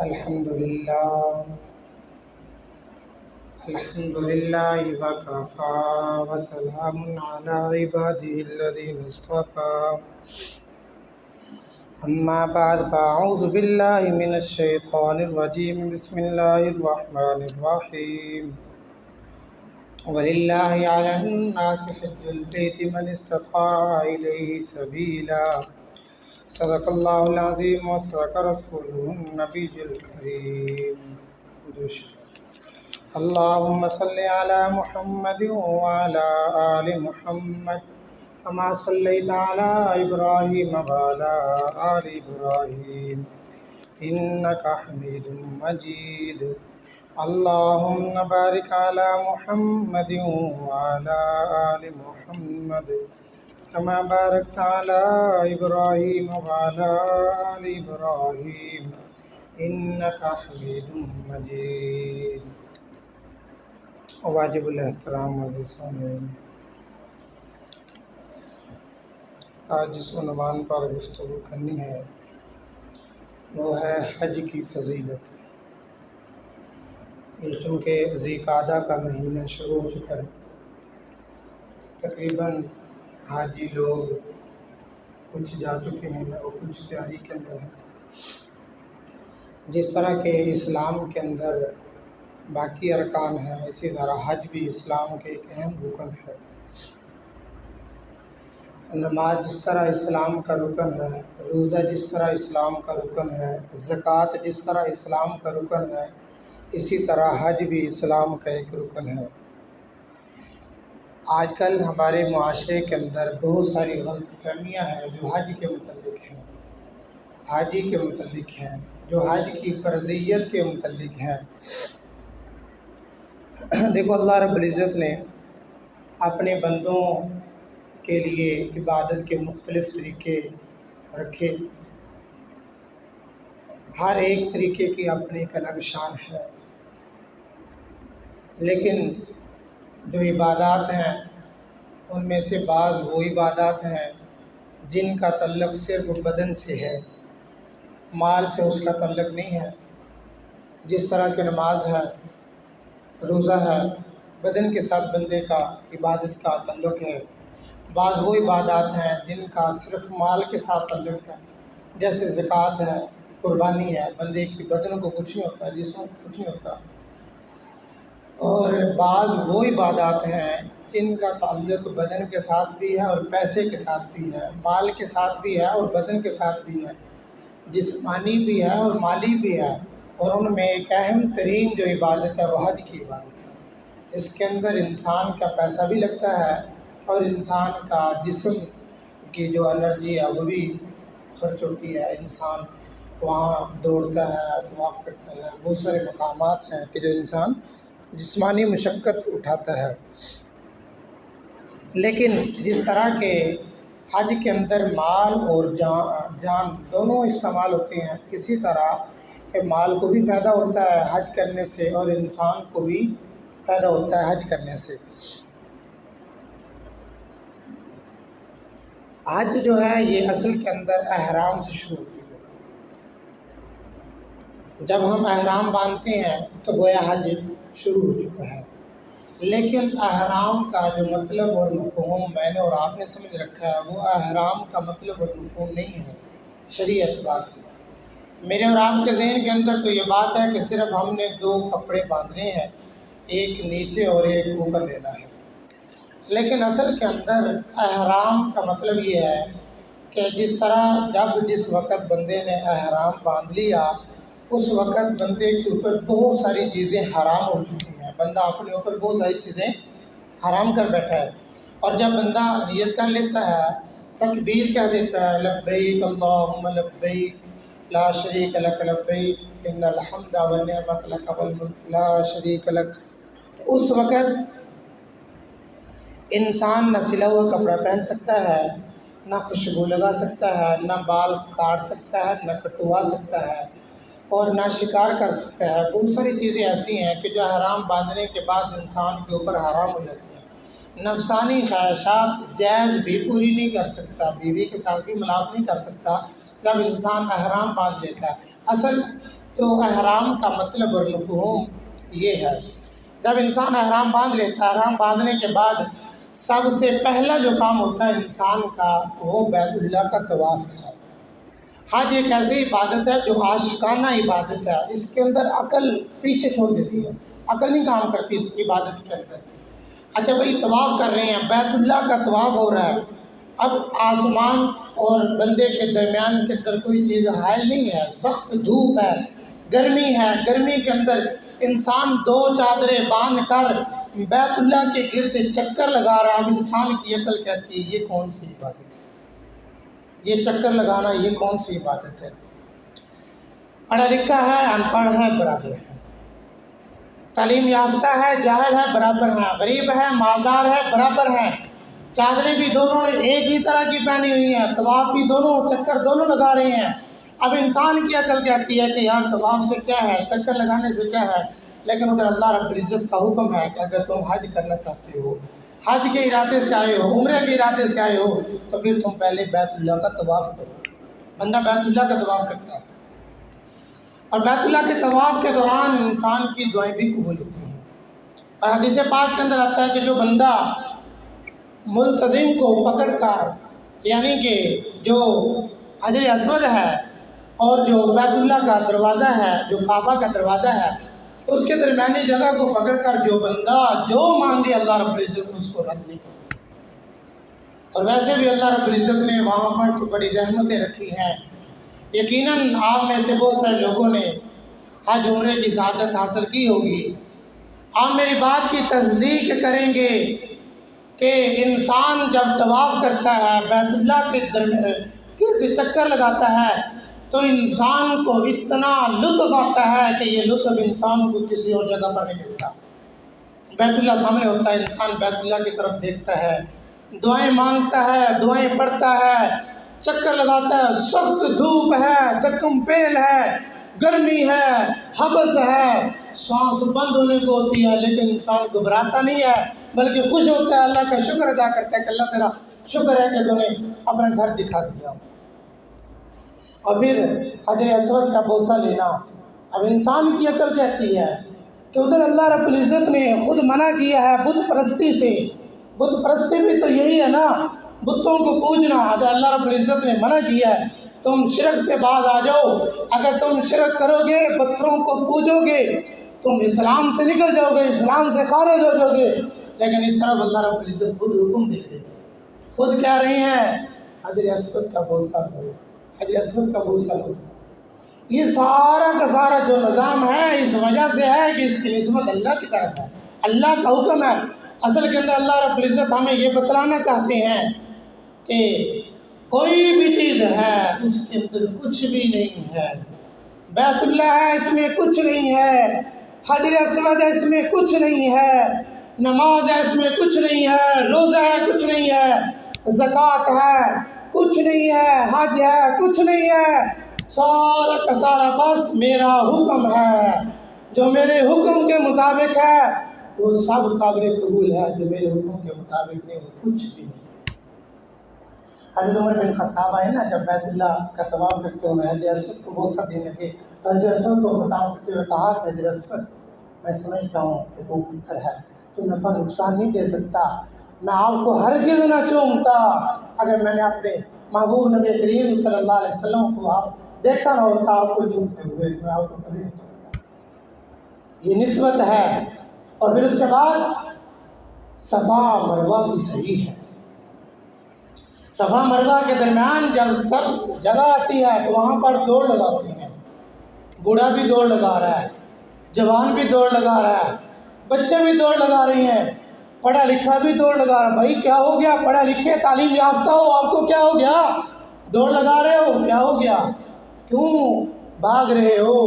الحمد للہ وکفا وسلام علی عباده الذین اصطفى اما بعد فاعوذ باللہ من الشیطان الرجیم بسم اللہ الرحمن الرحیم وللہ علی الناس حج البیت من استطاع الیہ سبیلا صدق اللہ العظیم وصدق رسولہ النبی الکریم. اللہم صلی علی محمد وعلی آل محمد کما صلیت علی ابراہیم وعلی آل ابراہیم انکا حمید مجید. اللہم بارک علی محمد وعلی آل محمد کما بارکت علی ابراہیم وعلی آل ابراہیم انکا حمید مجید. واجب الاحترام عزیز سامعین، آج جس عنوان پر گفتگو کرنی ہے وہ ہے حج کی فضیلت. یہ چونکہ ذی قعدہ کا مہینہ شروع ہو چکا ہے، تقریباً حاجی لوگ کچھ جا چکے ہیں اور کچھ تیاری کے اندر ہیں. جس طرح کے اسلام کے اندر باقی ارکان ہیں، اسی طرح حج بھی اسلام کے ایک اہم رکن ہے. نماز جس طرح اسلام کا رکن ہے، روزہ جس طرح اسلام کا رکن ہے، زکوٰۃ جس طرح اسلام کا رکن ہے، اسی طرح حج بھی اسلام کا ایک رکن ہے. آج کل ہمارے معاشرے کے اندر بہت ساری غلط فہمیاں ہیں جو حج کے متعلق ہیں، حاجی کے متعلق ہیں، جو حج کی فرضیت کے متعلق ہیں. دیکھو، اللہ رب العزت نے اپنے بندوں کے لیے عبادت کے مختلف طریقے رکھے. ہر ایک طریقے کی اپنی ایک الگ شان ہے، لیکن جو عبادات ہیں ان میں سے بعض وہ عبادات ہیں جن کا تعلق صرف بدن سے ہے، مال سے اس کا تعلق نہیں ہے. جس طرح کہ نماز ہے، روزہ ہے، بدن کے ساتھ بندے کا عبادت کا تعلق ہے. بعض وہ عبادات ہیں جن کا صرف مال کے ساتھ تعلق ہے، جیسے زکوٰۃ ہے، قربانی ہے. بندے کی بدن کو کچھ نہیں ہوتا، جسم کو کچھ نہیں ہوتا. اور بعض وہ عبادات ہیں جن کا تعلق بدن کے ساتھ بھی ہے اور پیسے کے ساتھ بھی ہے، مال کے ساتھ بھی ہے اور بدن کے ساتھ بھی ہے، جسمانی بھی ہے اور مالی بھی ہے. اور ان میں ایک اہم ترین جو عبادت ہے وہ حج کی عبادت ہے. اس کے اندر انسان کا پیسہ بھی لگتا ہے اور انسان کا جسم کی جو انرجی ہے وہ بھی خرچ ہوتی ہے. انسان وہاں دوڑتا ہے، طواف کرتا ہے، بہت سارے مقامات ہیں کہ جو انسان جسمانی مشقت اٹھاتا ہے. لیکن جس طرح کے حج کے اندر مال اور جان دونوں استعمال ہوتے ہیں، اسی طرح کہ مال کو بھی فائدہ ہوتا ہے حج کرنے سے اور انسان کو بھی فائدہ ہوتا ہے حج کرنے سے. حج جو ہے یہ اصل کے اندر احرام سے شروع ہوتی ہے. جب ہم احرام باندھتے ہیں تو گویا حج شروع ہو چکا ہے. لیکن احرام کا جو مطلب اور مفہوم میں نے اور آپ نے سمجھ رکھا ہے وہ احرام کا مطلب اور مفہوم نہیں ہے شرعی اعتبار سے. میرے اور آپ کے ذہن کے اندر تو یہ بات ہے کہ صرف ہم نے دو کپڑے باندھنے ہیں، ایک نیچے اور ایک اوپر لینا ہے. لیکن اصل کے اندر احرام کا مطلب یہ ہے کہ جس طرح جس وقت بندے نے احرام باندھ لیا اس وقت بندے کے اوپر بہت ساری چیزیں حرام ہو چکی ہیں. بندہ اپنے اوپر بہت ساری چیزیں حرام کر بیٹھا ہے. اور جب بندہ نیت کر لیتا ہے، تکبیر کہہ دیتا ہے، لبیک اللہم لبیک لا شریک لک لبیک ان الحمد والنعمت لک والملک لا شریک لک، تو اس وقت انسان نہ سلا ہوا کپڑا پہن سکتا ہے، نہ خوشبو لگا سکتا ہے، نہ بال کاٹ سکتا ہے، نہ کٹوا سکتا ہے، اور نہ شکار کر سکتا ہے. بہت ساری چیزیں ایسی ہیں کہ جو حرام باندھنے کے بعد انسان کے اوپر حرام ہو جاتی ہیں. نفسانی خواہشات جائز بھی پوری نہیں کر سکتا، بیوی کے ساتھ بھی ملاپ نہیں کر سکتا جب انسان احرام باندھ لیتا ہے. اصل تو احرام کا مطلب اور مفہوم یہ ہے، جب انسان احرام باندھ لیتا ہے، احرام باندھنے کے بعد سب سے پہلا جو کام ہوتا ہے انسان کا وہ بیت اللہ کا طواف ہے۔ حج ایک ایسی عبادت ہے جو عاشقانہ عبادت ہے، اس کے اندر عقل پیچھے چھوڑ دیتی ہے، عقل نہیں کام کرتی اس عبادت کے اندر۔ اچھا بھائی طواف کر رہے ہیں، بیت اللہ کا طواف ہو رہا ہے، اب آسمان اور بندے کے درمیان کے اندر کوئی چیز حائل نہیں ہے، سخت دھوپ ہے، گرمی ہے، گرمی کے اندر انسان 2 چادریں باندھ کر بیت اللہ کے گرد چکر لگا رہا ہے۔ اب انسان کی عقل کہتی ہے یہ کون سی عبادت ہے، یہ چکر لگانا یہ کون سی عبادت ہے؟ پڑھا لکھا ہے ان پڑھ ہے برابر ہے، تعلیم یافتہ ہے جاہل ہے برابر ہے، غریب ہے مالدار ہے برابر ہے، چادریں بھی دونوں نے ایک ہی طرح کی پہنی ہوئی ہیں، طواف بھی دونوں، چکر دونوں لگا رہے ہیں۔ اب انسان کی عقل کہتی ہے کہ یار طواف سے کیا ہے، چکر لگانے سے کیا ہے، لیکن ادھر اللہ رب العزت کا حکم ہے کہ اگر تم حج کرنا چاہتے ہو، حج کے ارادے سے آئے ہو، عمرے کے ارادے سے آئے ہو، تو پھر تم پہلے بیت اللہ کا طواف کرو۔ بندہ بیت اللہ کا طواف کرتا ہے، اور بیت اللہ کے طواف کے دوران انسان کی دعائیں بھی قبول ہوتی ہیں، اور حدیث پاک کے اندر آتا ہے کہ جو بندہ ملتزم کو پکڑ کر، یعنی کہ جو حجر اسود ہے اور جو بیت اللہ کا دروازہ ہے، جو کعبہ کا دروازہ ہے، اس کے درمیانی جگہ کو پکڑ کر جو بندہ جو مانگے اللہ رب العزت اس کو رد نہیں کرتا۔ اور ویسے بھی اللہ رب العزت نے وہاں پر تو بڑی رحمتیں رکھی ہیں، یقیناً آپ میں سے بہت سارے لوگوں نے حج عمرے کی سعادت حاصل کی ہوگی۔ آپ میری بات کی تصدیق کریں گے کہ انسان جب طواف کرتا ہے، بیت اللہ کے گرد چکر لگاتا ہے، تو انسان کو اتنا لطف آتا ہے کہ یہ لطف انسان کو کسی اور جگہ پر نہیں ملتا۔ بیت اللہ سامنے ہوتا ہے، انسان بیت اللہ کی طرف دیکھتا ہے، دعائیں مانگتا ہے، دعائیں پڑھتا ہے، چکر لگاتا ہے، سخت دھوپ ہے، دکم پیل ہے، گرمی ہے، حبس ہے، سانس بند ہونے کو ہوتی ہے، لیکن انسان گھبراتا نہیں ہے بلکہ خوش ہوتا ہے، اللہ کا شکر ادا کرتا ہے کہ اللہ تیرا شکر ہے کہ تو نے اپنا گھر دکھا دیا۔ اور پھر حجر اسود کا بوسہ لینا، اب انسان کی عقل کہتی ہے کہ ادھر اللہ رب العزت نے خود منع کیا ہے بت پرستی سے، بت پرستی بھی تو یہی ہے نا، بتوں کو پوجنا، ادھر اللہ رب العزت نے منع کیا ہے تم شرک سے باز آ جاؤ، اگر تم شرک کرو گے، پتھروں کو پوجو گے، تم اسلام سے نکل جاؤ گے، اسلام سے خارج ہو جاؤ گے۔ لیکن اس طرف اللہ رب العزت خود حکم دے رہے، خود کہہ رہے ہیں حجر اسود کا بوسہ لو، حجر اسود کا بوسہ لو۔ یہ سارا کا سارا جو نظام ہے اس وجہ سے ہے کہ اس کی نسبت اللہ کی طرف ہے، اللہ کا حکم ہے۔ اصل کے اندر اللہ رب العزت ہمیں یہ بتلانا چاہتے ہیں کہ کوئی بھی چیز ہے اس کے اندر کچھ بھی نہیں ہے، بیت اللہ ہے اس میں کچھ نہیں ہے، حجر اسود ہے اس میں کچھ نہیں ہے، نماز ہے اس میں کچھ نہیں ہے، روزہ ہے کچھ نہیں ہے، زکوٰۃ ہے کچھ نہیں ہے، حج ہے کچھ نہیں ہے، سارا کا سارا بس میرا حکم ہے، جو میرے حکم کے مطابق ہے وہ سب قابل قبول ہے، جو میرے حکم کے مطابق نہیں وہ کچھ بھی نہیں ہے۔ حضرت عمر بن خطاب آئے نا، جب بیت اللہ کا طواف کرتے ہوئے حجر اسود کو بوسہ دینے لگے تو حجر اسود کو خطاب کرتے ہوئے کہا کہ حجر اسود میں سمجھتا ہوں کہ تو پتھر ہے، تو نفع نقصان نہیں دے سکتا، میں آپ کو ہرگز نہ چومتا اگر میں نے اپنے محبوب نبی کریم صلی اللہ علیہ وسلم کو آپ دیکھا نہ ہوتا آپ کو چومتے ہوئے، میں آپ کو کبھی نہیں چومتا۔ یہ نسبت ہے۔ اور پھر اس کے بعد صفا مروہ کی صحیح ہے، صفا مروہ کے درمیان جب سبز جگہ آتی ہے تو وہاں پر دوڑ لگاتے ہیں، بوڑھا بھی دوڑ لگا رہا ہے، جوان بھی دوڑ لگا رہا ہے، بچے بھی دوڑ لگا رہے ہیں، پڑھا لکھا بھی دوڑ لگا رہا ہے۔ بھائی کیا ہو گیا، پڑھا لکھے تعلیم یافتہ ہو، آپ کو کیا ہو گیا، دوڑ لگا رہے ہو، کیا ہو گیا، کیوں بھاگ رہے ہو؟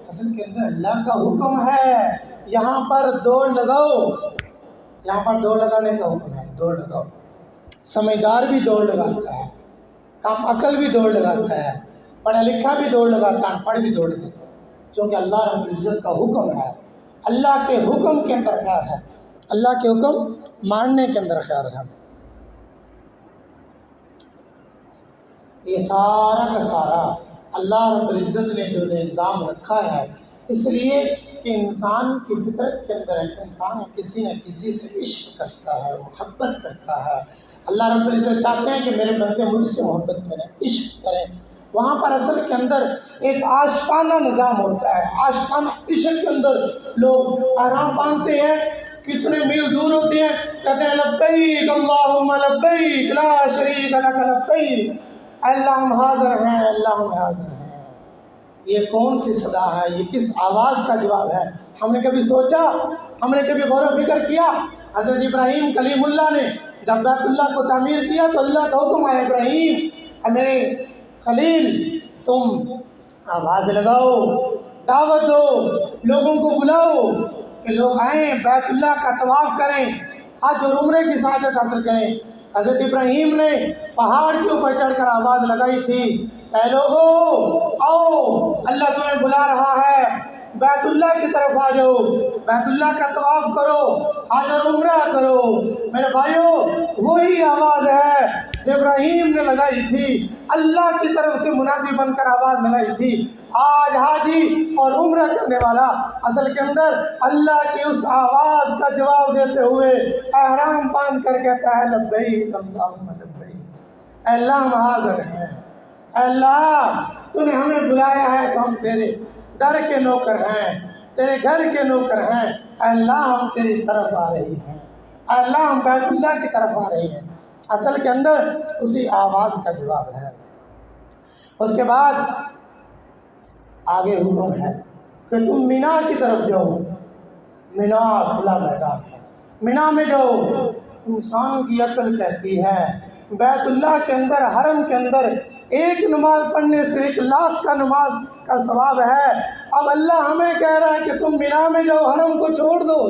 اصل کے اندر اللہ کا حکم ہے یہاں پر دوڑ لگاؤ، یہاں پر دوڑ لگانے کا حکم ہے، دوڑ لگاؤ۔ سمجھدار بھی دوڑ لگاتا ہے، کم عقل بھی دوڑ لگاتا ہے، پڑھا لکھا بھی دوڑ لگاتا ہے، ان پڑھ بھی دوڑ لگاتا ہے، کیونکہ اللہ رب العزت کا حکم ہے، اللہ کے حکم کے اندر خیر ہے، اللہ کے حکم ماننے کے اندر خیر ہے۔ یہ سارا کا سارا اللہ رب العزت نے جو نظام رکھا ہے، اس لیے کہ انسان کی فطرت کے اندر ہے کہ انسان کسی نہ کسی سے عشق کرتا ہے، محبت کرتا ہے۔ اللہ رب العزت چاہتے ہیں کہ میرے بندے مجھ سے محبت کریں، عشق کریں۔ وہاں پر اصل کے اندر ایک عاشقانہ نظام ہوتا ہے، عاشقانہ عشق کے اندر لوگ احرام باندھتے ہیں، کتنے میل دور ہوتے ہیں، کہتے ہیں لبیک اللہم لبیک لا شریک لک لبیک، اے اللہ ہم حاضر ہیں، اللہ ہم حاضر ہیں۔ یہ کون سی صدا ہے؟ یہ کس آواز کا جواب ہے؟ ہم نے کبھی سوچا، ہم نے کبھی غور و فکر کیا؟ حضرت ابراہیم کلیم اللہ نے جب بیت اللہ کو تعمیر کیا تو اللہ کا حکم ہے، ابراہیم اے میرے خلیل تم آواز لگاؤ، دعوت دو، لوگوں کو بلاؤ کہ لوگ آئیں، بیت اللہ کا طواف کریں، حج اور عمرے کی سعادت حاصل کریں۔ حضرت ابراہیم نے پہاڑ کے اوپر چڑھ کر آواز لگائی تھی، اے لوگو آؤ، اللہ تمہیں بلا رہا ہے، بیت اللہ کی طرف آ جاؤ، بیت اللہ کا طواف کرو، حج اور عمرہ کرو۔ میرے بھائیو، وہی آواز ہے جو ابراہیم نے لگائی تھی، اللہ کی طرف سے منادی بن کر آواز لگائی تھی۔ آج حاجی اور عمرہ کرنے والا اصل کے اندر اللہ کی اس آواز کا جواب دیتے ہوئے احرام باندھ کر کہتا ہے لبیک اللہم لبیک، اے اللہ ہم حاضر ہیں، اے اللہ تو نے ہمیں بلایا ہے تو ہم تیرے در کے نوکر ہیں، تیرے گھر کے نوکر ہیں، اے اللہ ہم تیری طرف آ رہی ہیں، اے اللہ ہم بیت اللہ کی طرف آ رہی ہیں۔ اصل کے اندر اسی آواز کا جواب ہے۔ اس کے بعد آگے حکم ہے کہ تم مینا کی طرف جاؤ، مینا کھلا میدان ہے، مینا میں جاؤ۔ انسان کی عقل کہتی ہے بیت اللہ کے اندر، حرم کے اندر ایک نماز پڑھنے سے 1,00,000 کا نماز کا ثواب ہے۔ اب اللہ ہمیں کہہ رہا ہے کہ تم مینا میں جاؤ، حرم کو چھوڑ دو،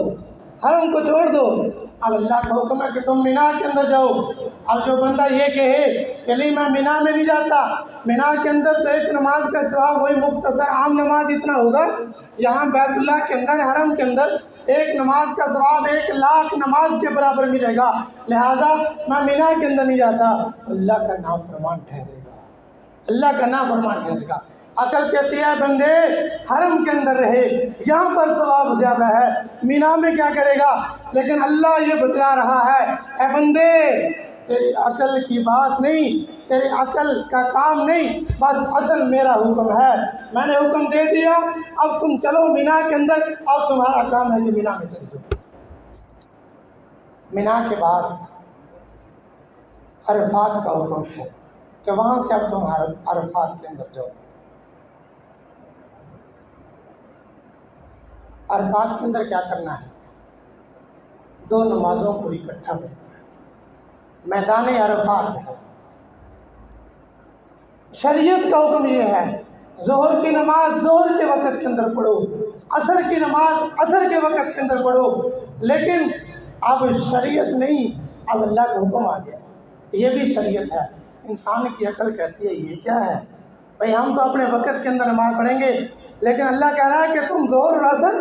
حرم کو چھوڑ دو۔ اب اللہ کا حکم ہے کہ تم مینا کے اندر جاؤ۔ اب جو بندہ یہ کہے کہ نہیں میں مینا میں نہیں جاتا، مینا کے اندر تو ایک نماز کا ثواب وہی مختصر عام نماز اتنا ہوگا، یہاں بیت اللہ کے اندر حرم کے اندر ایک نماز کا ثواب 1,00,000 نماز کے برابر ملے گا، لہذا میں مینا کے اندر نہیں جاتا۔ اللہ کا نافرمان ٹھہرے گا، اللہ کا نافرمان ٹھہرے گا۔ عقل کہتی ہے بندے حرم کے اندر رہے، یہاں پر ثواب زیادہ ہے، مینا میں کیا کرے گا؟ لیکن اللہ یہ بتلا رہا ہے اے بندے تیری عقل کی بات نہیں، تیری عقل کا کام نہیں، بس اصل میرا حکم ہے، میں نے حکم دے دیا، اب تم چلو مینا کے اندر، اب تمہارا کام ہے کہ مینا میں چلے جاؤ۔ مینا کے بعد عرفات کا حکم ہے کہ وہاں سے اب تم عرفات کے اندر جاؤ۔ عرفات کے اندر کیا کرنا ہے؟ 2 نمازوں کو اکٹھا پڑھنا ہے، میدان عرفات ہے۔ شریعت کا حکم یہ ہے ظہر کی نماز ظہر کے وقت کے اندر پڑھو، عصر کی نماز عصر کے وقت کے اندر پڑھو، لیکن اب شریعت نہیں، اب اللہ کا حکم آ گیا، یہ بھی شریعت ہے۔ انسان کی عقل کہتی ہے یہ کیا ہے بھئی، ہم تو اپنے وقت کے اندر نماز پڑھیں گے، لیکن اللہ کہہ رہا ہے کہ تم ظہر اور عصر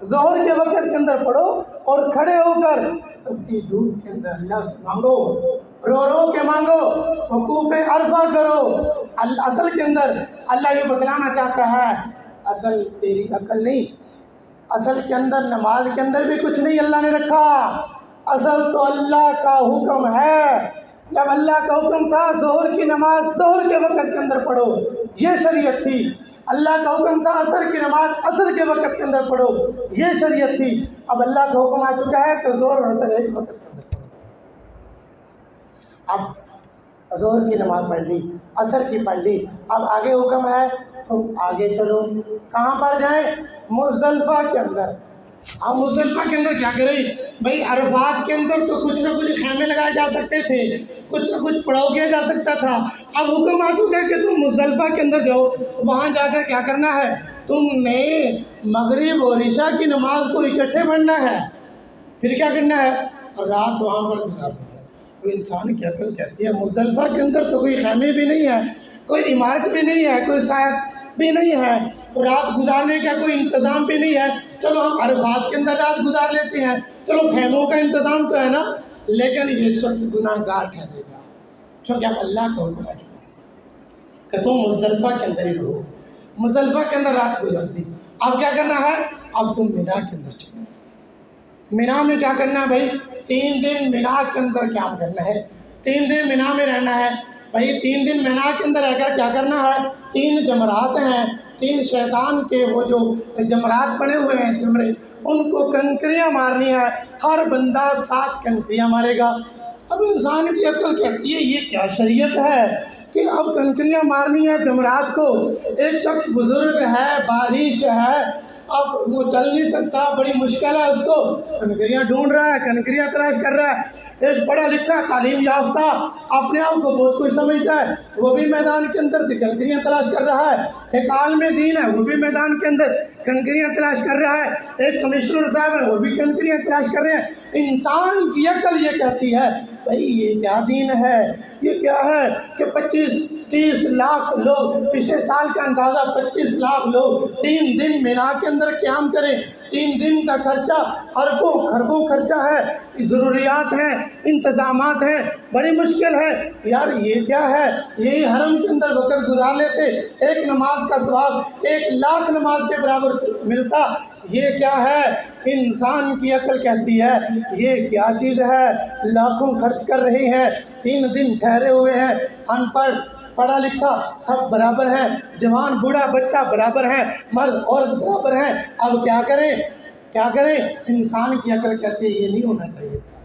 ظہر کے وقت کے اندر پڑھو اور کھڑے ہو کر تبتی دھوپ کے اندر اللہ سے مانگو، رو رو کے مانگو، وقوف عرفہ کرو۔ اصل کے اندر اللہ یہ بتلانا چاہتا ہے اصل تیری عقل نہیں، اصل کے اندر نماز کے اندر بھی کچھ نہیں اللہ نے رکھا، اصل تو اللہ کا حکم ہے۔ جب اللہ کا حکم تھا ظہر کی نماز ظہر کے وقت کے اندر پڑھو، یہ شریعت تھی۔ اللہ کا حکم تھا عصر کی نماز عصر کے وقت کے اندر پڑھو، یہ شریعت تھی۔ اب اللہ کا حکم آ چکا ہے کہ ظہر اور عصر ایک وقت کے اندر پڑھو۔ اب ظہر کی نماز پڑھ لی، عصر کی پڑھ لی، اب آگے حکم ہے تم آگے چلو۔ کہاں پر جائیں؟ مزدلفہ کے اندر۔ اب مزدلفہ کے اندر کیا کریں بھائی؟ عرفات کے اندر تو کچھ نہ کچھ خیمے لگائے جا سکتے تھے، کچھ نہ کچھ پڑاؤ کیا جا سکتا تھا، اب حکم آ چکا ہے کہ تم مزدلفہ کے اندر جاؤ، وہاں جا کر کیا کرنا ہے؟ تم نے مغرب اور عشاء کی نماز کو اکٹھے پڑھنا ہے، پھر کیا کرنا ہے؟ رات وہاں پر گزارنی ہے۔ تو انسان کی عقل کہتی ہے مزدلفہ کے اندر تو کوئی خیمے بھی نہیں ہے، کوئی عمارت بھی نہیں ہے، کوئی سایہ بھی نہیں ہے، رات گزارنے کا کوئی انتظام بھی نہیں ہے، چلو ہم عرفات کے اندر رات گزار لیتے ہیں، چلو خیموں کا انتظام تو ہے نا، لیکن یہ شخص گناہ گار ٹھہرے گا، چونکہ اب اللہ کا حکم آ چکا ہے۔ کہ تم مزدلفہ کے اندر ہی رہو، مزدلفہ کے اندر رات گزار دی، اب کیا کرنا ہے، اب تم مینا کے اندر چلو۔ مینا میں کیا کرنا ہے بھائی، 3 دن مینا کے اندر قیام کرنا ہے، 3 دن مینا میں رہنا ہے بھائی۔ 3 دن مینا کے اندر رہ کر کیا کرنا ہے، 3 جمرات ہیں، 3 شیطان کے وہ جو جمرات پڑے ہوئے ہیں جمرے، ان کو کنکریاں مارنی ہے، ہر بندہ 7 کنکریاں مارے گا۔ اب انسان کی عقل کہتی ہے یہ کیا شریعت ہے کہ اب کنکریاں مارنی ہے جمرات کو۔ ایک شخص بزرگ ہے، بارش ہے، اب وہ چل نہیں سکتا، بڑی مشکل ہے، اس کو کنکریاں ڈھونڈ رہا ہے، کنکریاں تلاش کر رہا ہے۔ ایک پڑھا لکھا تعلیم یافتہ اپنے آپ کو بہت کچھ سمجھتا ہے، وہ بھی میدان کے اندر سے کنکریاں تلاش کر رہا ہے۔ ایک عالم دین ہے، وہ بھی میدان کے اندر کنکریاں تلاش کر رہا ہے۔ ایک کمشنر صاحب ہے، وہ بھی کنکریاں تلاش کر رہے ہیں۔ انسان کی عقل یہ کہتی ہے بھائی یہ کیا دین ہے، یہ کیا ہے کہ 25-30 لاکھ لوگ، پچھلے سال کا اندازہ 25 لاکھ لوگ 3 دن مینا کے اندر قیام کریں، 3 دن کا خرچہ اربوں خربوں خرچہ ہے، ضروریات ہیں، انتظامات ہیں، بڑی مشکل ہے یار، یہ کیا ہے؟ یہی حرم کے اندر وقت گزار لیتے، ایک نماز کا ثواب 1 لاکھ نماز کے برابر ملتا۔ یہ کیا ہے؟ انسان کی عقل کہتی ہے یہ کیا چیز ہے، لاکھوں خرچ کر رہے ہیں، 3 دن ٹھہرے ہوئے ہیں، ان پڑھ پڑھا لکھا سب برابر ہیں، جوان بوڑھا بچہ برابر ہیں، مرد عورت برابر ہیں، اب کیا کریں، کیا کریں؟ انسان کی عقل کہتی ہے یہ نہیں ہونا چاہیے تھا،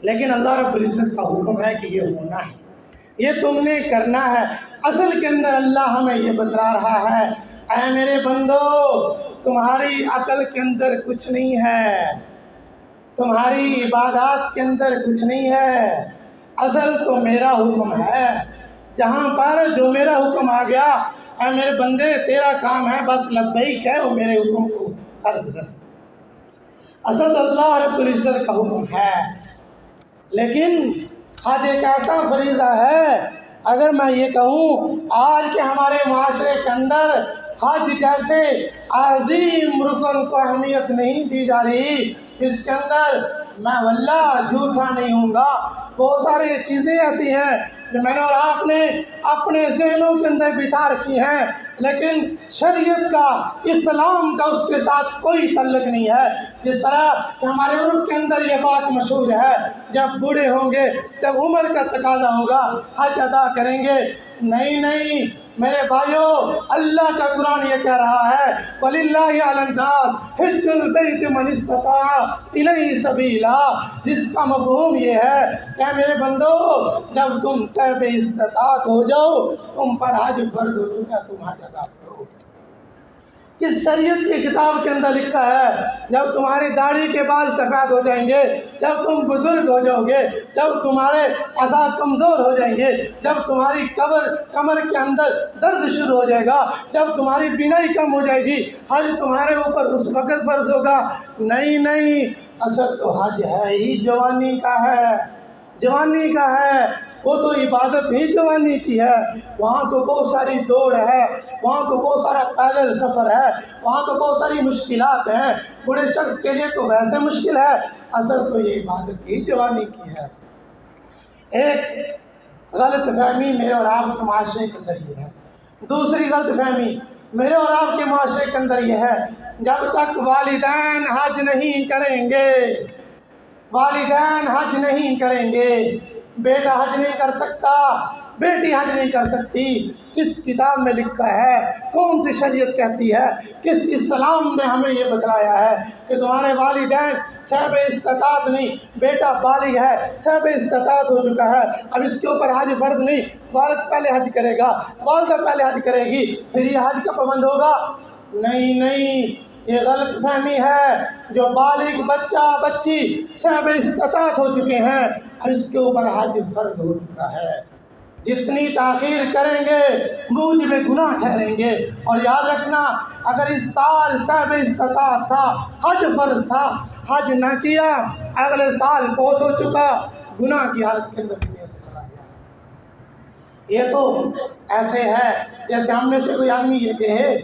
لیکن اللہ رب العزت کا حکم ہے کہ یہ ہونا ہے، یہ تم نے کرنا ہے۔ اصل کے اندر اللہ ہمیں یہ بتلا رہا ہے، اے میرے بندو تمہاری عقل کے اندر کچھ نہیں ہے، تمہاری عبادات کے اندر کچھ نہیں ہے، اصل تو میرا حکم ہے۔ جہاں پر جو میرا حکم آ گیا، اے میرے بندے تیرا کام ہے بس لبیک ہے، وہ میرے حکم کو کر گزر۔ اصل تو اللہ رب العزت کا حکم ہے، لیکن حج ایک ایسا فریضہ ہے، اگر میں یہ کہوں آج کے ہمارے معاشرے کے اندر حج جیسے عظیم رکن کو اہمیت نہیں دی جا رہی، اس کے اندر میں واللہ جھوٹا نہیں ہوں گا، بہت ساری چیزیں ایسی ہیں جو میں نے اور آپ نے اپنے ذہنوں کے اندر بٹھا رکھی ہیں، لیکن شریعت کا، اسلام کا اس کے ساتھ کوئی تعلق نہیں ہے۔ جس طرح کہ ہمارے عرف کے اندر یہ بات مشہور ہے، جب بوڑھے ہوں گے، جب عمر کا تقاضا ہوگا، حج ادا کریں گے۔ نہیں نہیں میرے بھائیو، اللہ کا قرآن یہ کہہ رہا ہے وَلِلَّهِ عَلَى النَّاسِ حِجُّ الْبَيْتِ مَنِ اسْتَطَاعَ إِلَيْهِ سَبِيلًا، جس کا مفہوم یہ ہے کہ میرے بندو جب تم صاحب استطاعت ہو جاؤ، تم پر حج فرض ہو چکا، تم حج ادا کرو۔ کس شریعت کی کتاب کے اندر لکھا ہے جب تمہاری داڑھی کے بال سفید ہو جائیں گے، جب تم بزرگ ہو جاؤ گے، جب تمہارے اعضاء کمزور ہو جائیں گے، جب تمہاری کمر کے اندر درد شروع ہو جائے گا، جب تمہاری بینائی کم ہو جائے گی، حج تمہارے اوپر اس وقت فرض ہوگا؟ نہیں نہیں، اصل تو حج ہے ہی جوانی کا ہے، جوانی کا ہے، وہ تو عبادت ہی جوانی کی ہے، وہاں تو بہت ساری دوڑ ہے، وہاں تو بہت سارا پیدل سفر ہے، وہاں تو بہت ساری مشکلات ہیں، بوڑھے شخص کے لیے تو ویسے مشکل ہے، اصل تو یہ عبادت ہی جوانی کی ہے۔ ایک غلط فہمی میرے اور آپ کے معاشرے کے اندر یہ ہے، دوسری غلط فہمی میرے اور آپ کے معاشرے کے اندر یہ ہے، جب تک والدین حج نہیں کریں گے، والدین حج نہیں کریں گے، بیٹا حج نہیں کر سکتا، بیٹی حج نہیں کر سکتی۔ کس کتاب میں لکھا ہے؟ کون سی شریعت کہتی ہے؟ کس اسلام نے ہمیں یہ بتلایا ہے کہ تمہارے والدین صاحب استطاعت نہیں، بیٹا بالغ ہے، صاحب استطاعت ہو چکا ہے، اب اس کے اوپر حج فرض نہیں، والد پہلے حج کرے گا، والدہ پہلے حج کرے گی، پھر یہ حج کا پابند ہوگا؟ نہیں نہیں، یہ غلط فہمی ہے۔ جو بالغ بچہ بچی صاحب استطاعت ہو چکے ہیں، اور اس کے اوپر حج فرض ہو چکا ہے، جتنی تاخیر کریں گے موجب گناہ ٹھہریں گے۔ اور یاد رکھنا، اگر اس سال صاحب استطاعت تھا، حج فرض تھا، حج نہ کیا، اگلے سال فوت ہو چکا، گناہ کی حالت کے اندر دنیا سے چلا گیا۔ یہ تو ایسے ہے جیسے ہم میں سے کوئی آدمی یہ کہے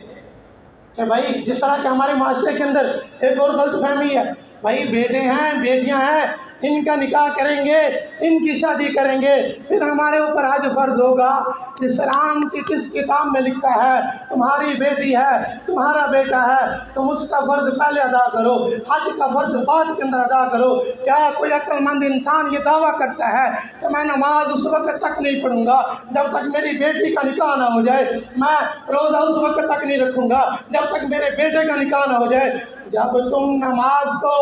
کہ بھائی، جس طرح کہ ہمارے معاشرے کے اندر ایک اور غلط فہمی ہے، بھائی بیٹے ہیں بیٹیاں ہیں، ان کا نکاح کریں گے، ان کی شادی کریں گے، پھر ہمارے اوپر حج فرض ہوگا۔ اسلام کی کس کتاب میں لکھا ہے تمہاری بیٹی ہے، تمہارا بیٹا ہے، تم اس کا فرض پہلے ادا کرو، حج کا فرض بعد کے اندر ادا کرو؟ کیا کوئی عقل مند انسان یہ دعویٰ کرتا ہے کہ میں نماز اس وقت تک نہیں پڑھوں گا جب تک میری بیٹی کا نکاح نہ ہو جائے، میں روزہ اس وقت تک نہیں رکھوں گا جب تک میرے بیٹے کا نکاح نہ ہو جائے؟ جب تم نماز کو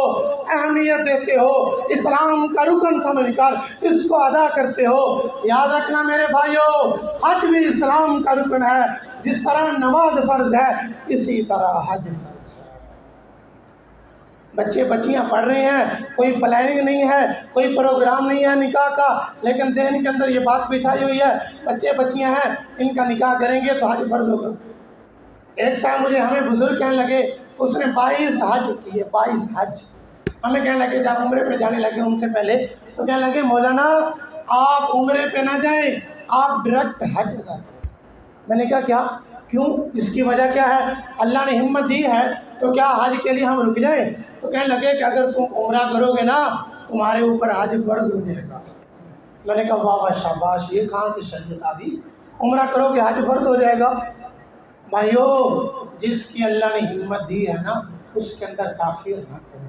اہمیت دیتے ہو، اسلام کا رکن سمجھ کر اس کو ادا کرتے ہو، یاد رکھنا میرے بھائیو، حج بھی اسلام کا رکن ہے۔ جس طرح نماز فرض ہے اسی طرح حج فرض ہے۔ بچے بچیاں پڑھ رہے ہیں، کوئی پلاننگ نہیں ہے، کوئی پروگرام نہیں ہے نکاح کا، لیکن ذہن کے اندر یہ بات بٹھائی ہوئی ہے بچے بچیاں ہیں، ان کا نکاح کریں گے تو حج فرض ہوگا۔ ایک صاحب ہمیں بزرگ کہنے لگے، اس نے 22 حج کیے، 22 حج۔ ہمیں کہنے لگے جب عمرے پہ جانے لگے ان سے پہلے تو کہنے لگے مولانا آپ عمرے پہ نہ جائیں، آپ ڈائریکٹ حج ادا کریں۔ میں نے کہا کیا؟ کیوں؟ اس کی وجہ کیا ہے؟ اللہ نے ہمت دی ہے تو کیا حج کے لیے ہم رک جائیں؟ تو کہنے لگے کہ اگر تم عمرہ کرو گے نا تمہارے اوپر حج فرض ہو جائے گا۔ میں نے کہا واہ واہ شاباش، یہ کہاں سے شریعت آ گئی؟ عمرہ کرو گے حج فرض ہو جائے گا؟ بھائیو، جس کی اللہ نے ہمت دی ہے نا اس کے اندر تاخیر نہ کرو،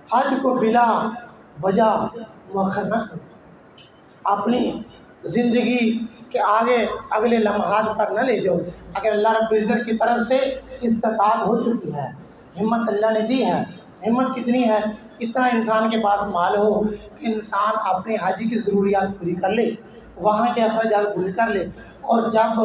حج کو بلا وجہ مؤخر نہ کرو، اپنی زندگی کے آگے اگلے لمحات پر نہ لے جاؤ۔ اگر اللہ رب العزت کی طرف سے استطاعت ہو چکی ہے، ہمت اللہ نے دی ہے، ہمت کتنی ہے؟ اتنا انسان کے پاس مال ہو کہ انسان اپنے حج کی ضروریات پوری کر لے، وہاں کے اخراجات پورے کر لے، اور جب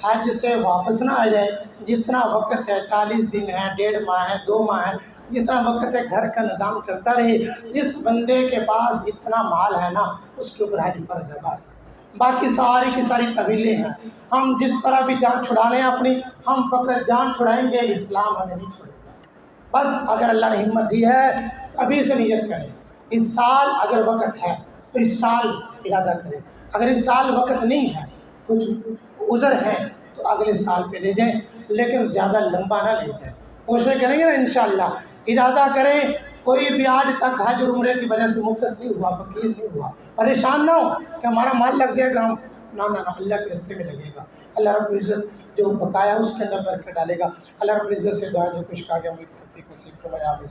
حج سے واپس نہ آ جائے، جتنا وقت ہے 40 دن ہے، 1.5 ماہ ہے، 2 ماہ ہے، جتنا وقت ہے گھر کا نظام چلتا رہے، جس بندے کے پاس اتنا مال ہے نا اس کے اوپر حج فرض ہے بس۔ باقی ساری کی ساری طویلیں ہیں، ہم جس طرح بھی جان چھڑا لیں اپنی، ہم فقط جان چھڑائیں گے، اسلام ہمیں نہیں چھوڑے گا۔ بس اگر اللہ نے ہمت دی ہے ابھی سے نیت کریں، اس سال اگر وقت ہے تو اس سال ارادہ کریں، اگر اس سال وقت نہیں ہے، کچھ عذر ہے تو اگلے سال پہ لے جائیں، لیکن زیادہ لمبا نہ لے جائیں۔ کوشش کریں گے نا انشاءاللہ، ارادہ کریں۔ کوئی بھی آج تک حج اور عمرے کی وجہ سے مفلس نہیں ہوا، فقیر نہیں ہوا، پریشان نہ ہو کہ ہمارا مال لگ جائے گا، ہم نہ اللہ کے راستے میں لگے گا۔ اللہ رب العزت جو بقایا اس کے اندر برکت ڈالے گا۔ اللہ رب العزت سے دعا جو کچھ کہا گیا مجھے توفیق نصیب فرمائے، آمین۔